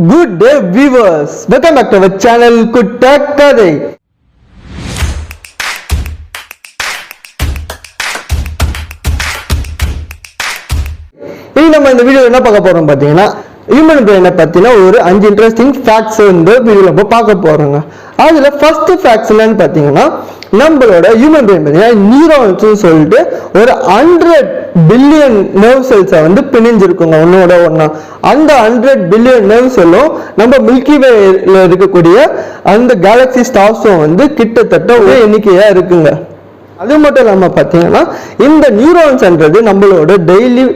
Good day viewers, welcome back to our channel Kutta Kadai. நம்ம இந்த video என்ன பார்க்க போறோம் பாத்தீங்கன்னா ஹியூமன் பிரெயினை பத்தின ஒரு 5 இன்ட்ரெஸ்டிங் ஃபேக்ட்ஸ் இந்த வீடியோல நம்ம பார்க்க போறோங்க. அதுல ஃபர்ஸ்ட் ஃபேக்ட்ஸ் என்னன்னு பாத்தீங்கன்னா நம்மளோட ஹியூமன் பிரெயின் பார்த்தீங்கன்னா நியூரான்ஸ் சொல்லிட்டு ஒரு 100 பில்லியன் நர்வ் செல்ஸை வந்து பிணைஞ்சிருக்குங்க ஒன்னோட ஒன்னா. அந்த 100 பில்லியன் நர்வ் செல்லும் நம்ம மில்கி வேல இருக்கக்கூடிய அந்த கேலக்சி ஸ்டார்ஸும் வந்து கிட்டத்தட்ட ஒரு எண்ணிக்கையா இருக்குங்க. அது மட்டும் இல்லாம பாத்தீங்கன்னா இந்த நியூரான்ஸ்ன்றது நம்மளோட டெய்லி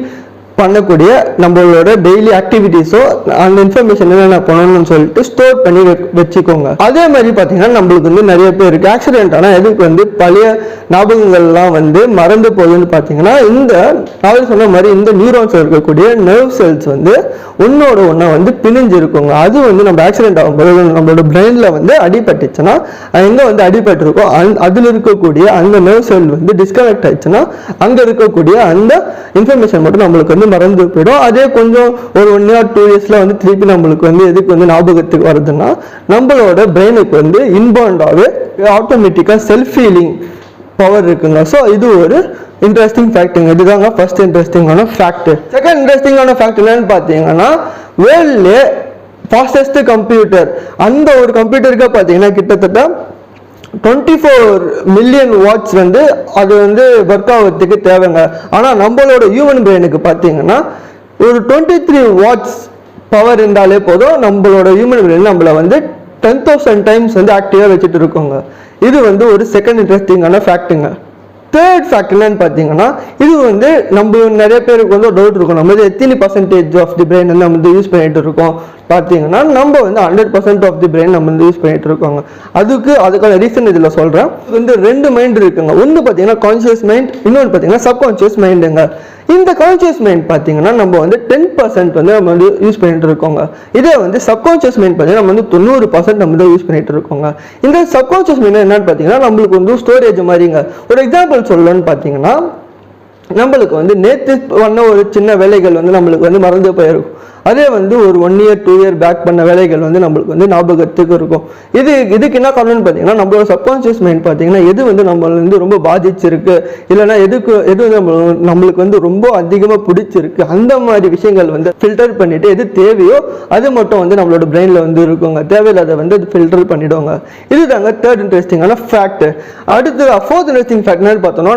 பண்ணக்கூடிய நம்மளோட டெய்லி ஆக்டிவிட்டிஸோ அந்த இன்ஃபர்மேஷன் என்னென்ன பண்ணணும்னு சொல்லிட்டு ஸ்டோர் பண்ணி வச்சுக்கோங்க. அதே மாதிரி பார்த்தீங்கன்னா நம்மளுக்கு வந்து நிறைய பேருக்கு ஆக்சிடென்ட் ஆனால் எதுக்கு வந்து பழைய ஞாபகங்கள்லாம் வந்து மறந்து போகுதுன்னு பார்த்தீங்கன்னா இந்த நான் சொன்ன மாதிரி இந்த நியூரான்ஸ் இருக்கக்கூடிய நர்வ் செல்ஸ் வந்து ஒன்னோட ஒன்றா வந்து பிணைஞ்சு இருக்குங்க. அது வந்து நம்ம ஆக்சிடென்ட் ஆகும்போது நம்மளோட பிரெயினில் வந்து அடிபட்டுச்சுன்னா எங்கே வந்து அடிபட்டிருக்கோ அதில் இருக்கக்கூடிய அந்த நர்வ் செல் வந்து டிஸ்கனெக்ட் ஆயிடுச்சுன்னா அங்கே இருக்கக்கூடிய அந்த இன்ஃபர்மேஷன் மட்டும் நம்மளுக்கு வந்து மறந்து போயிடும். அதே கொஞ்சம் ஒரு 1 or 2 yearsல வந்து திருப்பி நம்மளுக்கு வந்து எதுக்கு வந்து ஞாபகத்துக்கு வருதுன்னா நம்மளோட பிரெயினுக்கு வந்து இன்பாண்டாவே ஆட்டோமேட்டிக்கா செல்ஃப் ஹீலிங் பவர் இருக்குங்க. ஸோ இது ஒரு இன்ட்ரெஸ்டிங் ஃபேக்ட்டுங்க. இதுதாங்க ஃபர்ஸ்ட் இன்ட்ரெஸ்டிங்கான ஃபேக்ட். செகண்ட் இன்ட்ரெஸ்டிங்கான ஃபேக்ட் என்னன்னு பார்த்தீங்கன்னா வேர்ல்ட்ல ஃபாஸ்டஸ்ட் கம்ப்யூட்டர் அந்த ஒரு கம்ப்யூட்டருக்கு பார்த்தீங்கன்னா கிட்டத்தட்ட 24 மில்லியன் வாட்ஸ் வந்து அது வந்து ஒர்க் ஆகிறதுக்கு தேவைங்க. ஆனால் நம்மளோட ஹியூமன் பிரெயினுக்கு பார்த்தீங்கன்னா ஒரு 23 வாட்ஸ் பவர் இருந்தாலே போதும் நம்மளோட ஹியூமன் பிரெயின் நம்மளை வந்து 10,000 டைம்ஸ் வந்து ஆக்டிவாக வச்சுட்டு இருக்கோங்க. இது வந்து ஒரு செகண்ட் இன்ட்ரெஸ்டிங்கான ஃபேக்ட்டுங்க. தேர்ட் ஃபேக்ட் என்னன்னு பார்த்தீங்கன்னா இது வந்து நம்ம நிறைய பேருக்கு வந்து டவுட் இருக்கும், நம்ம வந்து எத்தனை % ஆஃப் தி பிரெயின் வந்து நம்ம வந்து யூஸ் பண்ணிட்டு இருக்கோம் பார்த்தீங்கன்னா நம்ம வந்து 100% ஆஃப் தி பிரெயின் நம்ம வந்து யூஸ் பண்ணிட்டு இருக்கோங்க. அதுக்கான ரீசன் இதில் சொல்கிறேன். இது வந்து 2 மைண்ட் இருக்குங்க. ஒன்று பார்த்தீங்கன்னா கான்சியஸ் மைண்ட், இன்னொன்று பார்த்தீங்கன்னா சப்கான்சியஸ் மைண்டுங்க. இந்த கான்சியஸ் மைண்ட் பார்த்தீங்கன்னா நம்ம வந்து 10% வந்து நம்ம வந்து யூஸ் பண்ணிட்டு இருக்கோங்க. இதே வந்து சப்கான்சியஸ் மைண்ட் பார்த்தீங்கன்னா நம்ம வந்து 90% நம்ம வந்து யூஸ் பண்ணிட்டு இருக்கோங்க. இந்த சப்கான்சியஸ் மைண்ட் என்னன்னு பார்த்தீங்கன்னா நம்மளுக்கு வந்து ஸ்டோரேஜ் மாதிரிங்க. ஒரு எக்ஸாம்பிள் சொல்லணும்னு பார்த்தீங்கன்னா நம்மளுக்கு வந்து நேற்று பண்ண ஒரு சின்ன வேலைகள் வந்து நம்மளுக்கு வந்து மறந்து போயிருக்கும். அதே வந்து ஒரு 1 year 2 year பேக் பண்ண வேலைகள் வந்து நம்மளுக்கு வந்து ஞாபகத்துக்கு இருக்கும். இதுக்கு என்ன காரணம்னு பார்த்தீங்கன்னா நம்மளோட சப்கான்சியஸ் மைண்ட் பார்த்தீங்கன்னா எது வந்து நம்மள வந்து ரொம்ப பாதிச்சிருக்கு இல்லைன்னா எது வந்து நம்மளுக்கு வந்து ரொம்ப அதிகமாக பிடிச்சிருக்கு அந்த மாதிரி விஷயங்கள் வந்து ஃபில்டர் பண்ணிட்டு எது தேவையோ அது மட்டும் வந்து நம்மளோட பிரெயினில் வந்து இருக்குங்க. தேவையில்லாத வந்து அது ஃபில்டர் பண்ணிடுவாங்க. இதுதாங்க தேர்ட் இன்ட்ரெஸ்டிங்கான ஃபேக்ட். அடுத்து ஃபோர்த் இன்ட்ரெஸ்டிங் ஃபேக்ட் என்னன்னு பார்த்தோம்னா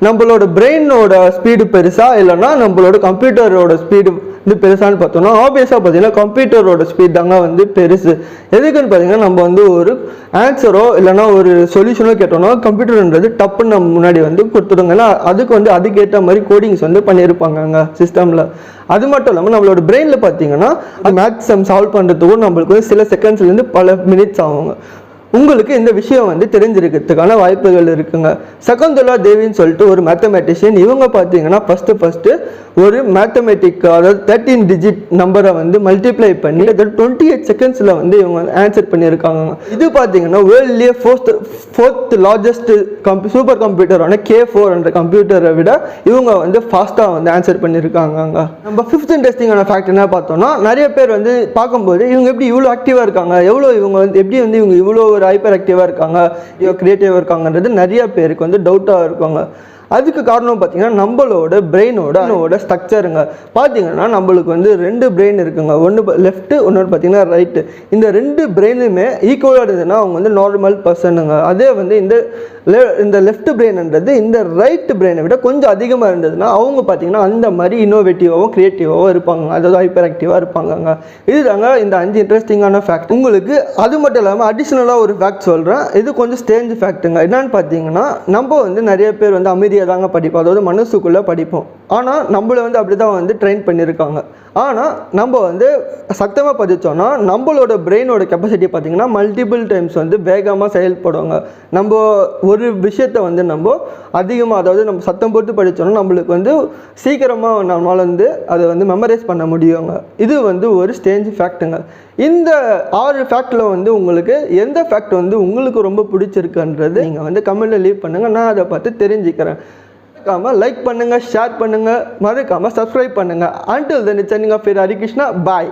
நம்மளோட பிரெயினோட ஸ்பீடு பெருசா இல்லைன்னா நம்மளோட கம்ப்யூட்டரோட ஸ்பீடு வந்து பெருசான்னு பார்த்தோம்னா ஆப்வியஸாக பார்த்தீங்கன்னா கம்ப்யூட்டரோட ஸ்பீட் தாங்க வந்து பெருசு. எதுக்குன்னு பார்த்தீங்கன்னா நம்ம வந்து ஒரு ஆன்சரோ இல்லைன்னா ஒரு சொல்யூஷனோ கேட்டோம்னா கம்ப்யூட்டர்ன்றது டப்புன்னு நம்ம முன்னாடி வந்து கொடுத்துடுங்க. ஏன்னா அதுக்கு வந்து அதுக்கேற்ற மாதிரி கோடிங்ஸ் வந்து பண்ணியிருப்பாங்க சிஸ்டமில். அது மட்டும் இல்லாமல் நம்மளோட பிரெயினில் பார்த்தீங்கன்னா மேத்ஸ் சம் சால்வ் பண்ணுறதுக்கும் நம்மளுக்கு வந்து சில செகண்ட்ஸ்லேருந்து பல மினிட்ஸ் ஆகுங்க. உங்களுக்கு இந்த விஷயம் வந்து தெரிஞ்சிருக்கிறதுக்கான வாய்ப்புகள் இருக்குங்க. சகுந்தலா தேவின்னு சொல்லிட்டு ஒரு மேத்தமெட்டிஷியன். இவங்க பார்த்தீங்கன்னா ஃபர்ஸ்ட் ஒரு மேத்தமெட்டிக் அதாவது 13 டிஜிட் நம்பரை வந்து மல்டிப்ளை பண்ணி 28 செகண்ட்ஸில் வந்து இவங்க ஆன்சர் பண்ணியிருக்காங்க. இது பார்த்தீங்கன்னா வேர்ல்ட்லேயே ஃபோர்த் லார்ஜஸ்ட் சூப்பர் கம்ப்யூட்டரான K4 என்ற கம்ப்யூட்டரை விட இவங்க வந்து ஃபாஸ்ட்டாக வந்து ஆன்சர் பண்ணியிருக்காங்க. நம்ம ஃபிஃப்த் இன்ட்ரெஸ்டிங்கான ஃபேக்ட் என்ன பார்த்தோம்னா நிறைய பேர் வந்து பார்க்கும்போது இவங்க எப்படி இவ்வளோ ஆக்டிவாக இருக்காங்க, இவங்க வந்து எப்படி வந்து இவங்க இவ்வளோ ஒரு ஹைப்பர் ஆக்டிவாக இருக்காங்க, கிரியேட்டிவாக இருக்காங்கன்றது நிறைய பேருக்கு வந்து டவுட்டாக இருக்காங்க. அதுக்கு காரணம் பார்த்தீங்கன்னா நம்மளோட பிரெயினோட ஸ்ட்ரக்சருங்க. பார்த்தீங்கன்னா நம்மளுக்கு வந்து 2 பிரெயின் இருக்குங்க. ஒன்று லெஃப்ட், இன்னொன்று பார்த்தீங்கன்னா ரைட்டு. இந்த 2 பிரெயினுமே ஈக்குவலாக இருந்ததுன்னா அவங்க வந்து நார்மல் பர்சனுங்க. அதே வந்து இந்த லெஃப்ட் பிரெயின்ன்றது இந்த ரைட் பிரெயினை விட கொஞ்சம் அதிகமாக இருந்ததுன்னா அவங்க பார்த்தீங்கன்னா அந்த மாதிரி இன்னோவேட்டிவாகவும் கிரியேட்டிவாகவும் இருப்பாங்க, அதாவது ஹைப்பர் ஆக்டிவாக இருப்பாங்க. இதுதாங்க இந்த 5 இன்ட்ரெஸ்டிங்கான ஃபேக்ட். உங்களுக்கு அது மட்டும் இல்லாமல் அடிஷ்னலாக ஒரு ஃபேக்ட் சொல்கிறேன். இது கொஞ்சம் ஸ்ட்ரேஞ்ச் ஃபேக்ட்டுங்க. என்னன்னு பார்த்தீங்கன்னா நம்ம வந்து நிறைய பேர் வந்து அமைதியாக தாங்க படிப்போம், அதாவது மனசுக்குள்ளே படிப்போம். ஆனால் நம்மளை வந்து அப்படி தான் வந்து ட்ரெயின் பண்ணியிருக்காங்க. ஆனால் நம்ம வந்து சத்தமாக படித்தோன்னா நம்மளோட பிரெயினோட கெப்பாசிட்டி பார்த்திங்கன்னா மல்டிபிள் டைம்ஸ் வந்து வேகமாக செயல்படுவாங்க. நம்ம ஒரு விஷயத்தை வந்து நம்ம அதிகமாக அதாவது நம்ம சத்தம் போட்டு படித்தோன்னா நம்மளுக்கு வந்து சீக்கிரமாக நம்மளால் வந்து அதை வந்து மெமரைஸ் பண்ண முடியுங்க. இது வந்து ஒரு ஸ்ட்ரேஞ்ச் ஃபேக்ட்டுங்க. இந்த 6 ஃபேக்டில் வந்து உங்களுக்கு எந்த ஃபேக்ட் வந்து உங்களுக்கு ரொம்ப பிடிச்சிருக்குன்றது நீங்கள் வந்து கமெண்ட்டில் லீவ் பண்ணுங்கள். நான் அதை பார்த்து தெரிஞ்சுக்கிறேன். மறக்காமல் லைக் பண்ணுங்கள், ஷேர் பண்ணுங்கள், மறக்காமல் சப்ஸ்கிரைப் பண்ணுங்கள். Until then, it's signing off here, Hari Krishna. Bye.